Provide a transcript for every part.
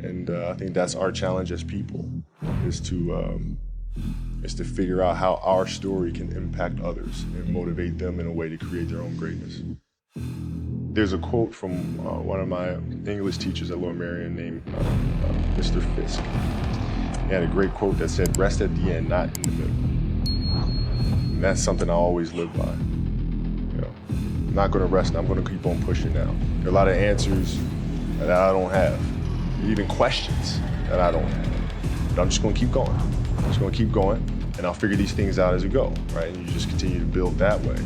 And I think that's our challenge as people, is to figure out how our story can impact others and motivate them in a way to create their own greatness. There's a quote from one of my English teachers at Lower Merion named Mr. Fisk. He had a great quote that said, "Rest at the end, not in the middle." And that's something I always live by. You know, I'm not gonna rest, I'm gonna keep on pushing now. There are a lot of answers that I don't have, even questions that I don't have. But I'm just gonna keep going. I'm just gonna keep going, and I'll figure these things out as we go, right? And you just continue to build that way.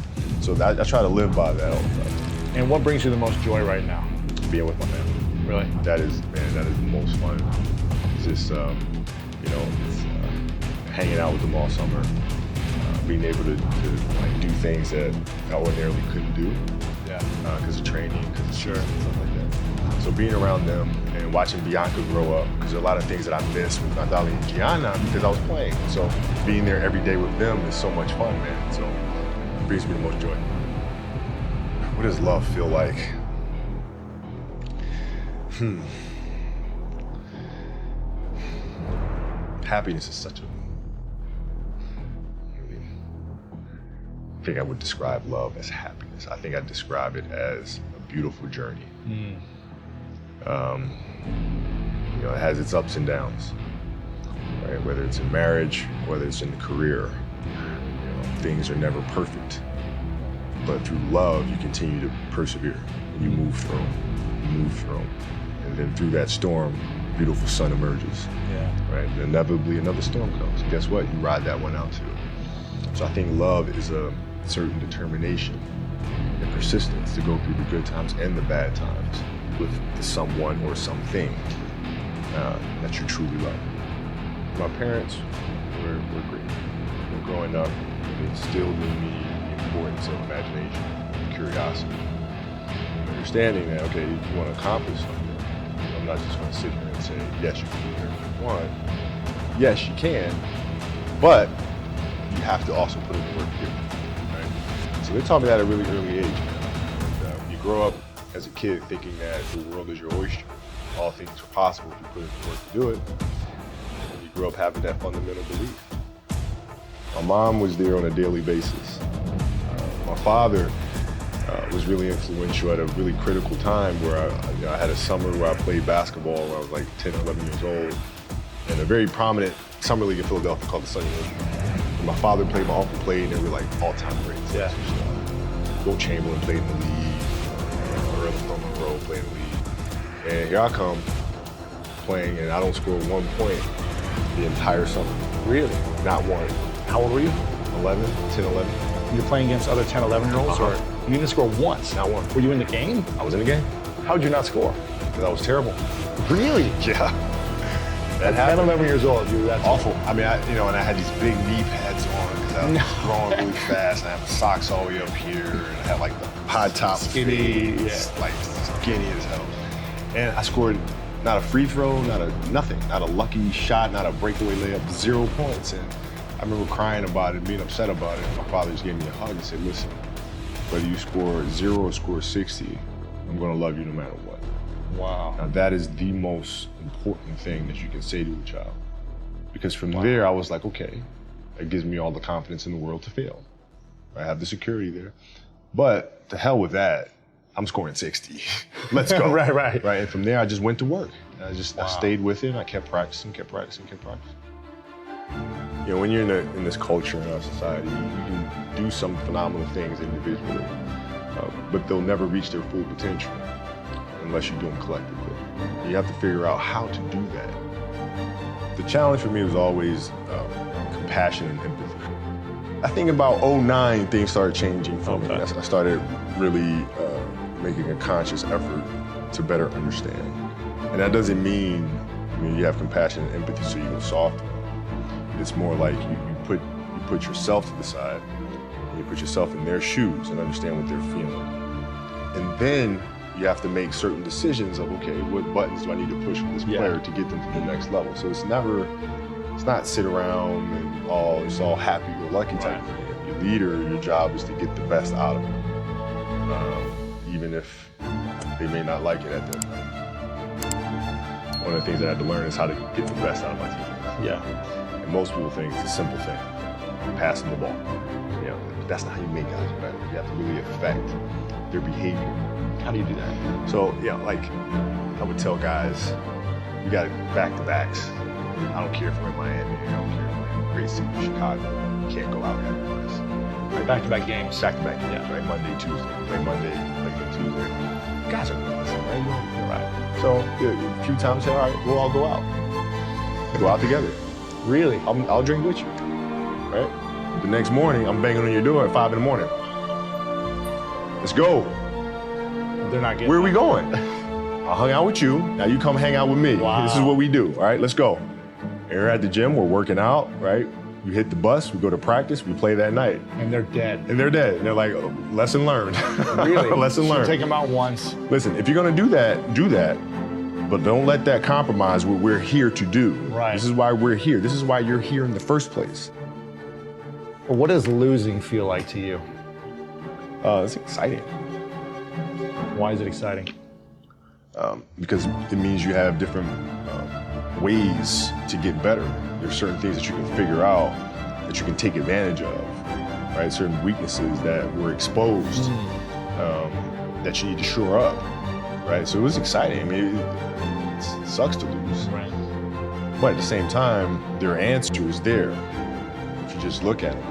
So I try to live by that all the time. And what brings you the most joy right now? Being with my family. Really? That is the most fun. It's just, hanging out with them all summer, being able to like do things that I ordinarily couldn't do. Yeah. Because of training, because of stuff like that. So being around them and watching Bianca grow up, because there are a lot of things that I miss with Natalia and Gianna because I was playing. So being there every day with them is so much fun, man. So it brings me the most joy. What does love feel like? Happiness is such a... I think I would describe love as happiness. I think I'd describe it as a beautiful journey. It has its ups and downs, right? Whether it's in marriage, whether it's in the career, things are never perfect. But through love, you continue to persevere. And you move through them. And then through that storm, a beautiful sun emerges. Yeah. Right? And inevitably another storm comes. And guess what? You ride that one out too. So I think love is a certain determination and persistence to go through the good times and the bad times with the someone or something that you truly love. My parents were great. Growing up, they instilled in me the importance of imagination and curiosity. Understanding that, okay, if you want to accomplish something, I'm not just going to sit here and say, yes, you can do whatever you want. Yes, you can, but you have to also put in the work to get it, right? So they taught me that at a really early age. And, you grow up as a kid thinking that the world is your oyster. All things are possible if you put in the work to do it. And you grow up having that fundamental belief. My mom was there on a daily basis. My father was really influential at a really critical time where I had a summer where I played basketball when I was like 10 or 11 years old. And a very prominent summer league in Philadelphia called the Sunny League. My father played, my uncle played, and they were like all-time greats. Yeah. Will Chamberlain played in the league, Earl Monroe played in the league. And here I come playing, and I don't score 1 point the entire summer. Really? Not one. How old were you? 11, 10, 11. You're playing against other 10, 11-year-olds? Or you didn't score once? Not one. Were you in the game? I was in the game. How did you not score? Because I was terrible. Really? Yeah. At 10, 11 years old, you were that awful. I mean, and I had these big knee pads on because I was growing really fast. And I had the socks all the way up here, and I had like the high top skinny, like skinny as hell. And I scored not a free throw, nothing, not a lucky shot, not a breakaway layup, 0 points. And I remember crying about it, being upset about it. My father just gave me a hug and said, listen, whether you score 0 or score 60, I'm gonna love you no matter what. Wow. Now that is the most important thing that you can say to a child. Because from there, I was like, okay, that gives me all the confidence in the world to fail. I have the security there. But to hell with that, I'm scoring 60. Let's go. Right. And from there, I just went to work. I stayed with it, and I kept practicing. You know, when you're in this culture in our society, you can do some phenomenal things individually, but they'll never reach their full potential unless you do them collectively. You have to figure out how to do that. The challenge for me was always compassion and empathy. I think about 2009, things started changing for me. I started really making a conscious effort to better understand. And that doesn't mean, you have compassion and empathy so you go soft. It's more like you put yourself to the side, and you put yourself in their shoes and understand what they're feeling. And then you have to make certain decisions of, okay, what buttons do I need to push with this player to get them to the next level? So it's not sit around and it's all happy-go-lucky type of thing. Your leader, your job is to get the best out of them, even if they may not like it at that time. one of the things that I had to learn is how to get the best out of my teammates. Yeah. And most people think it's a simple thing, passing the ball. You know, but that's not how you make guys better. You have to really affect their behavior. How do you do that? So, yeah, like I would tell guys, you got back-to-backs. I don't care if we're in Miami, I don't care if we're in great city, Chicago. You can't go out and have this. Right, back-to-back games. Back-to-back games, Yeah. right? Monday, Tuesday. Play Monday, play Tuesday. Guys are gonna listen, right? You're right. So yeah, a few times, say, all right, we'll all go out. Go out together. Really? I'll drink with you, right? The next morning, I'm banging on your door at 5 in the morning. Let's go. They're not getting Where are we that. going? I hung out with you. Now you come hang out with me. Wow. This is what we do. All right, let's go. And we're at the gym. We're working out. Right. We hit the bus. We go to practice. We play that night. And they're dead. And they're dead. And they're like, oh, lesson learned. Really? Lesson learned. So take them out once. Listen, if you're gonna do that. But don't let that compromise what we're here to do. Right. This is why we're here. This is why you're here in the first place. Well, what does losing feel like to you? It's exciting. Why is it exciting? Because it means you have different ways to get better. There's certain things that you can figure out that you can take advantage of, right? Certain weaknesses that were exposed that you need to shore up, right? So it was exciting. I mean, it sucks to lose, Right. but at the same time, there are answers there if you just look at them.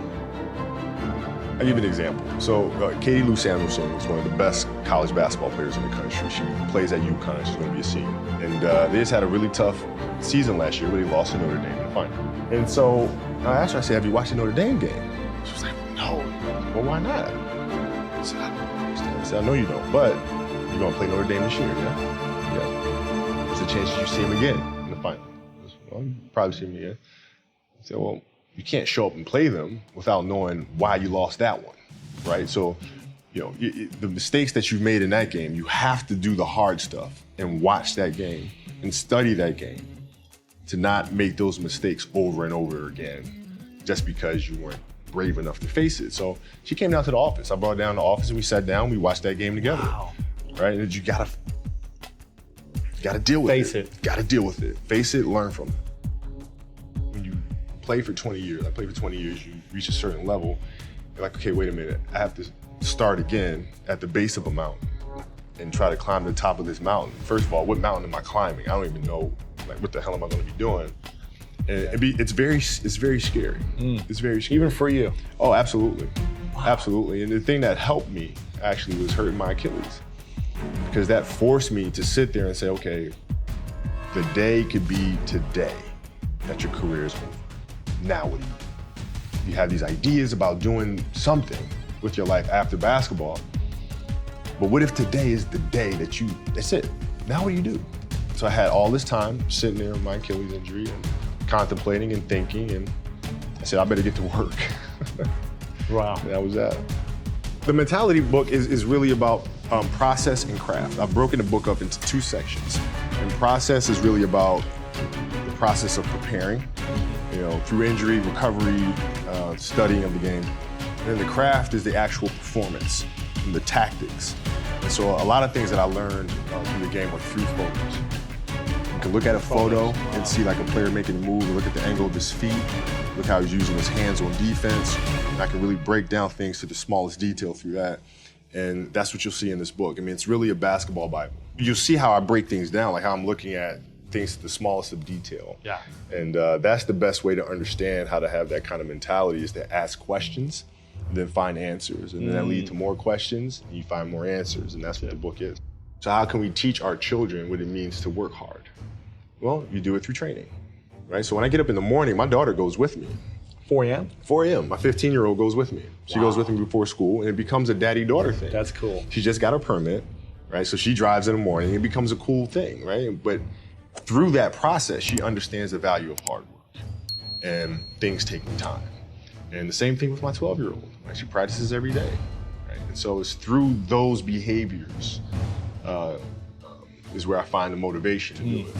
I'll give you an example. So Katie Lou Samuelson is one of the best college basketball players in the country. She plays at UConn. She's going to be a senior. And they just had a really tough season last year where they lost to Notre Dame in the final. And so I asked her, I said, have you watched the Notre Dame game? She was like, no. Well, why not? I said, I don't understand. I said, I know you don't, but you're going to play Notre Dame this year, yeah? Yeah. There's a chance you see him again in the final. I said, well, you probably see him again. I said, well, you can't show up and play them without knowing why you lost that one, right? So, you know, the mistakes that you've made in that game, you have to do the hard stuff and watch that game and study that game to not make those mistakes over and over again just because you weren't brave enough to face it. So she came down to the office. I brought her down to the office and we sat down, we watched that game together. Wow. Right? And you gotta deal with Face it. Gotta deal with it. Face it, learn from it. When you play for 20 years, I played for 20 years, you reach a certain level, you're like, okay, wait a minute, I have to start again at the base of a mountain and try to climb the top of this mountain. First of all, what mountain am I climbing? I don't even know, like, what the hell am I gonna be doing? And it's very scary. It's very scary. Even for you? Oh, absolutely. Wow. Absolutely. And the thing that helped me actually was hurting my Achilles, because that forced me to sit there and say, okay, the day could be today that your career is over. Now what do you do? You have these ideas about doing something with your life after basketball, but what if today is the day that's it? Now what do you do? So I had all this time sitting there with my Achilles injury and contemplating and thinking, and I said, I better get to work. Wow. And that was that. The mentality book is really about process and craft. I've broken the book up into two sections. And process is really about the process of preparing, you know, through injury, recovery, studying of the game. And then the craft is the actual performance and the tactics. And so a lot of things that I learned through the game were through photos. You can look at a photo and see like a player making a move, and look at the angle of his feet, look how he's using his hands on defense. And I can really break down things to the smallest detail through that. And that's what you'll see in this book. I mean, it's really a basketball Bible. You'll see how I break things down, like how I'm looking at things to the smallest of detail. Yeah. And that's the best way to understand how to have that kind of mentality, is to ask questions and then find answers. And then that lead to more questions and you find more answers. And that's what the book is. So how can we teach our children what it means to work hard? Well, you do it through training, right? So when I get up in the morning, my daughter goes with me. 4 a.m.? 4 a.m. My 15-year-old goes with me. She goes with me before school, and it becomes a daddy-daughter thing. That's cool. She just got her permit, right? So she drives in the morning. It becomes a cool thing, right? But through that process, she understands the value of hard work and things taking time. And the same thing with my 12-year-old. Right? She practices every day, right? And so it's through those behaviors is where I find the motivation to do it.